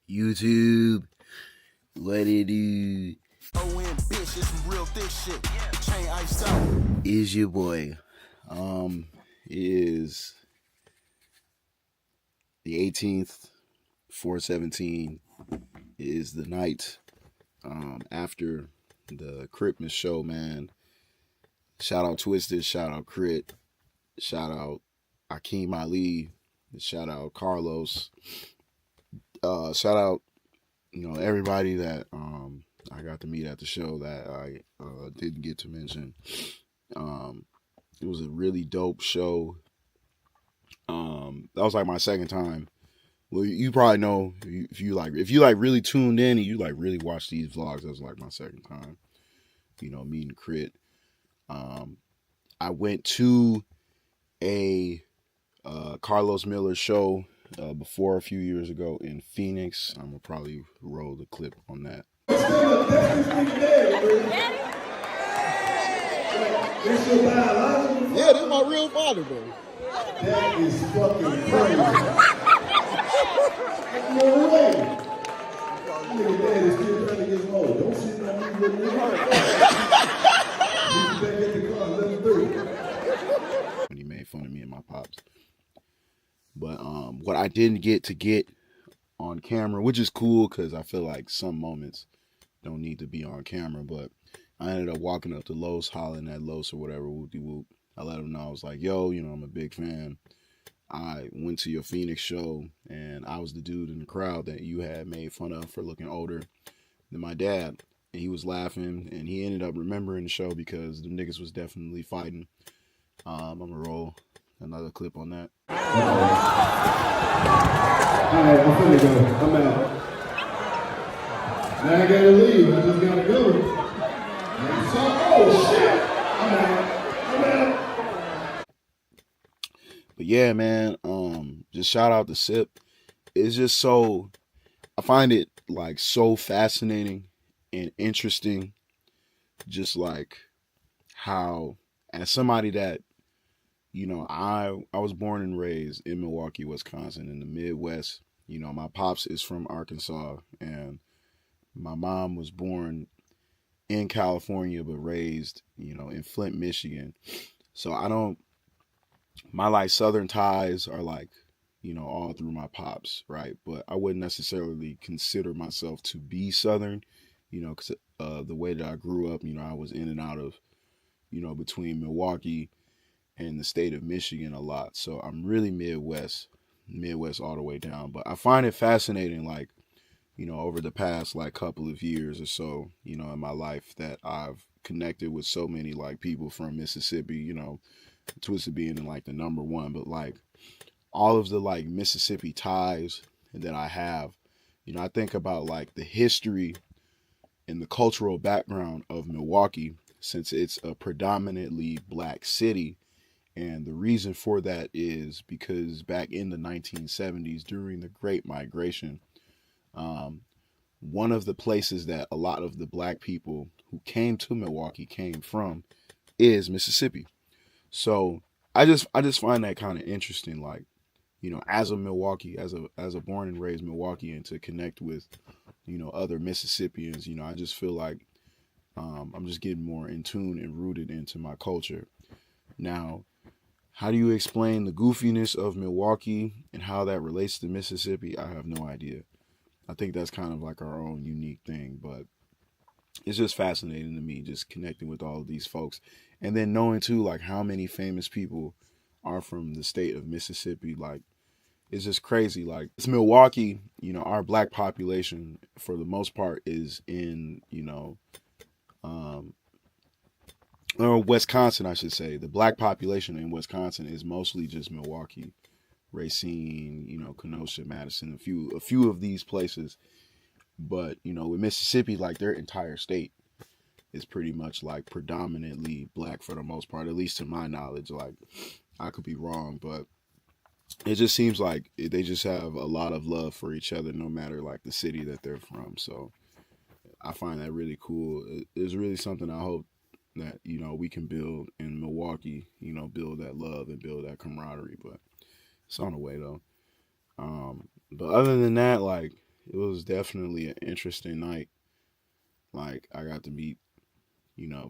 YouTube, what it do? Is your boy. It is the 18th, 4/17. It is the night after the KRITMAS show, man. Shout out Twisted, shout out K.R.I.T, shout out Ali, shout out Karlous. Shout out, everybody that I got to meet at the show that I didn't get to mention. It was a really dope show. That was like my second time. Well, you probably know if you really tuned in and you really watched these vlogs. That was like my second time, meeting K.R.I.T. I went to a Carlos Miller show before a few years ago in Phoenix. I'm gonna probably roll the clip on that. Yeah, this is my real father, bro. That is fucking crazy. No way. Nigga dad is still trying to get low. Don't sit on me with me. He's back at the car, let him through. When he made fun of me and my pops. But what I didn't get to get on camera, which is cool because I feel like some moments don't need to be on camera, but I ended up walking up to Los, hollering at Los or whatever, whoop-de-whoop. I let him know, I was like, yo, I'm a big fan. I went to your Phoenix show, and I was the dude in the crowd that you had made fun of for looking older than my dad. And he was laughing, and he ended up remembering the show because the niggas was definitely fighting. I'm going to roll another clip on that. All right, I'm finna go. I'm out. Now I gotta leave. I just gotta go. Oh, shit. I'm out. But yeah, man, just shout out to Sip. It's just so, I find it like so fascinating and interesting, just like how, as somebody that, I was born and raised in Milwaukee, Wisconsin, in the Midwest. My pops is from Arkansas, and my mom was born in California, but raised, in Flint, Michigan. So my Southern ties are all through my pops, right? But I wouldn't necessarily consider myself to be Southern, because the way that I grew up, I was in and out of, between Milwaukee and the state of Michigan a lot. So I'm really Midwest all the way down. But I find it fascinating, over the past couple of years or so, in my life that I've connected with so many people from Mississippi, Twisted being in the number one, but all of the Mississippi ties that I have, I think about the history and the cultural background of Milwaukee, since it's a predominantly black city. And the reason for that is because back in the 1970s, during the Great Migration, one of the places that a lot of the black people who came to Milwaukee came from is Mississippi. So I just find that kind of interesting, as a Milwaukee, as a born and raised Milwaukeean, to connect with, other Mississippians. I just feel like I'm just getting more in tune and rooted into my culture. Now, how do you explain the goofiness of Milwaukee and how that relates to Mississippi? I have no idea. I think that's kind of our own unique thing, but it's just fascinating to me, just connecting with all of these folks. And then knowing too, how many famous people are from the state of Mississippi. It's just crazy. It's Milwaukee, our black population for the most part is in, or Wisconsin, I should say. The black population in Wisconsin is mostly just Milwaukee, Racine, Kenosha, Madison, a few of these places. But, with Mississippi, their entire state is pretty much predominantly black for the most part, at least to my knowledge. I could be wrong, but it just seems like they just have a lot of love for each other, no matter the city that they're from. So I find that really cool. It's really something I hope that, we can build in Milwaukee, build that love and build that camaraderie, but it's on the way though. But other than that, it was definitely an interesting night. Like I got to meet,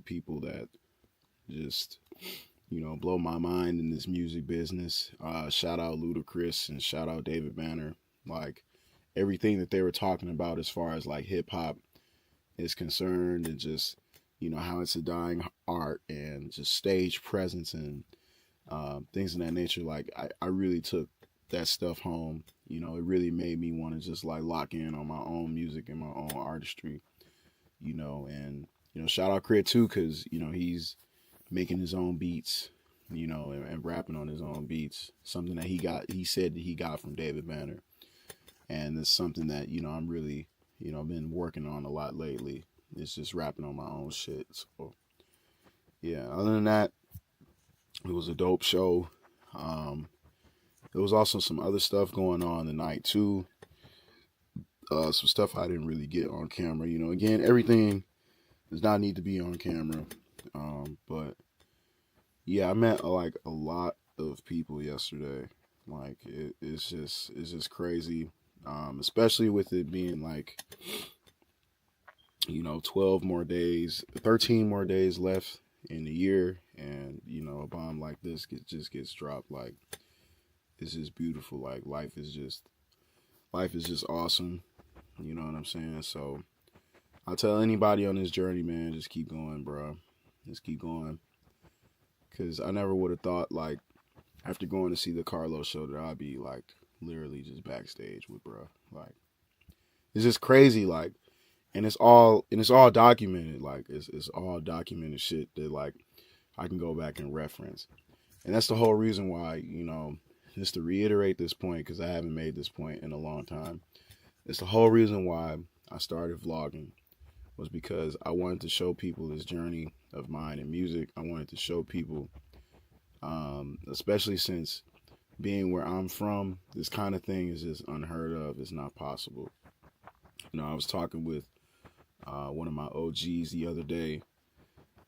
people that just, blow my mind in this music business. Shout out Ludacris and shout out David Banner. Like everything that they were talking about as far as like hip hop is concerned, and just how it's a dying art and just stage presence and things of that nature. Like I really took that stuff home. It really made me want to just like lock in on my own music and my own artistry. And shout out K.R.I.T too, because he's making his own beats. And rapping on his own beats. Something that he said that he got from David Banner, and it's something that I'm really been working on a lot lately. It's just rapping on my own shit. So yeah, other than that, it was a dope show. There was also some other stuff going on tonight too. Some stuff I didn't really get on camera. Again, everything does not need to be on camera. But yeah, I met like a lot of people yesterday. Like it's just crazy. Especially with it being like 12 more days, 13 more days left in the year, and a bomb like this just gets dropped. Like it's just beautiful. Like life is just awesome. You know what I'm saying? So I tell anybody on this journey, man, just keep going, bro. Just keep going. Cause I never would have thought, like, after going to see the Karlous show, that I'd be like literally just backstage with bro. Like it's just crazy. Like, and it's all documented. Like it's all documented shit that like I can go back and reference. And that's the whole reason why, just to reiterate this point, because I haven't made this point in a long time. It's the whole reason why I started vlogging, was because I wanted to show people this journey of mine in music. I wanted to show people, especially since being where I'm from, this kind of thing is just unheard of. It's not possible. I was talking with one of my OGs the other day,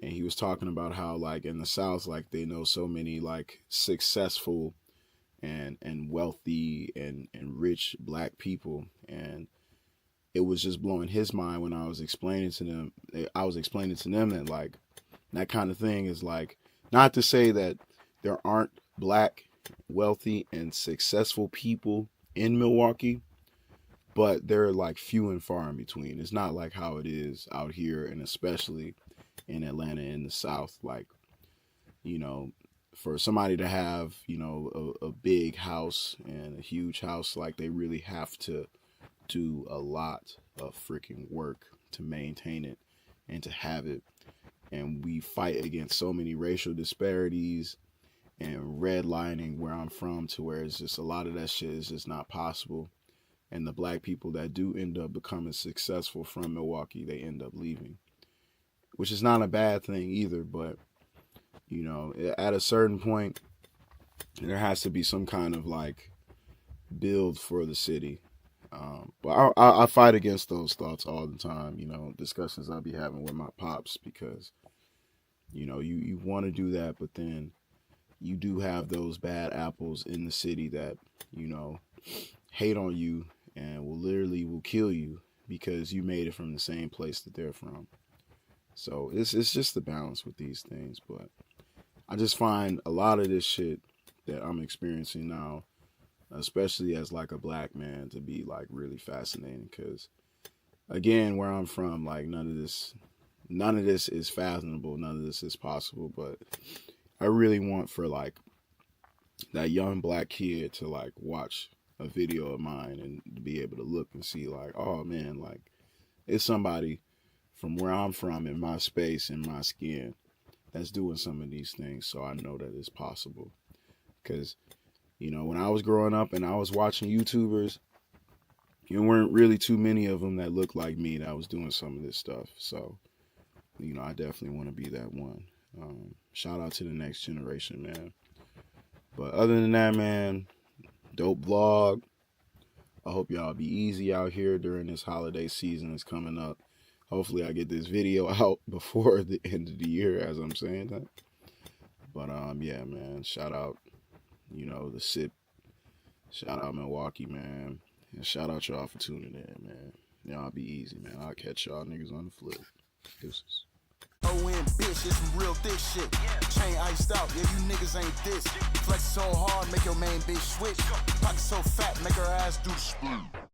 and he was talking about how like in the South, like they know so many like successful and wealthy and rich black people, and it was just blowing his mind when I was explaining to them. I was explaining to them that like that kind of thing is like, not to say that there aren't black, wealthy, and successful people in Milwaukee, but they're like few and far in between. It's not like how it is out here, and especially in Atlanta in the South. Like, for somebody to have, a big house and a huge house, like they really have to do a lot of freaking work to maintain it and to have it. And we fight against so many racial disparities and redlining where I'm from, to where it's just a lot of that shit is just not possible. And the black people that do end up becoming successful from Milwaukee, they end up leaving, which is not a bad thing either. But, at a certain point, there has to be some kind of like build for the city. But I fight against those thoughts all the time, discussions I'll be having with my pops, because, you want to do that, but then you do have those bad apples in the city that, hate on you and will kill you because you made it from the same place that they're from. So it's just the balance with these things. But I just find a lot of this shit that I'm experiencing now, especially as like a black man, to be like really fascinating, because again, where I'm from, like none of this is fathomable, none of this is possible. But I really want for like that young black kid to like watch a video of mine and to be able to look and see like, oh man, like it's somebody from where I'm from, in my space, in my skin, that's doing some of these things. So I know that it's possible. Because, when I was growing up and I was watching YouTubers, there weren't really too many of them that looked like me that was doing some of this stuff. So, I definitely want to be that one. Shout out to the next generation, man. But other than that, man, dope vlog. I hope y'all be easy out here during this holiday season that's coming up. Hopefully I get this video out before the end of the year, as I'm saying that. But yeah, man, shout out, the SIP. Shout out Milwaukee, man. And shout out y'all for tuning in, man. Y'all be easy, man. I'll catch y'all niggas on the flip. Deuces. ON bitch, it's some real thick shit. Chain iced out, yeah, you niggas ain't this. Flex so hard, make your main bitch switch. Pocket so fat, make her ass do the split.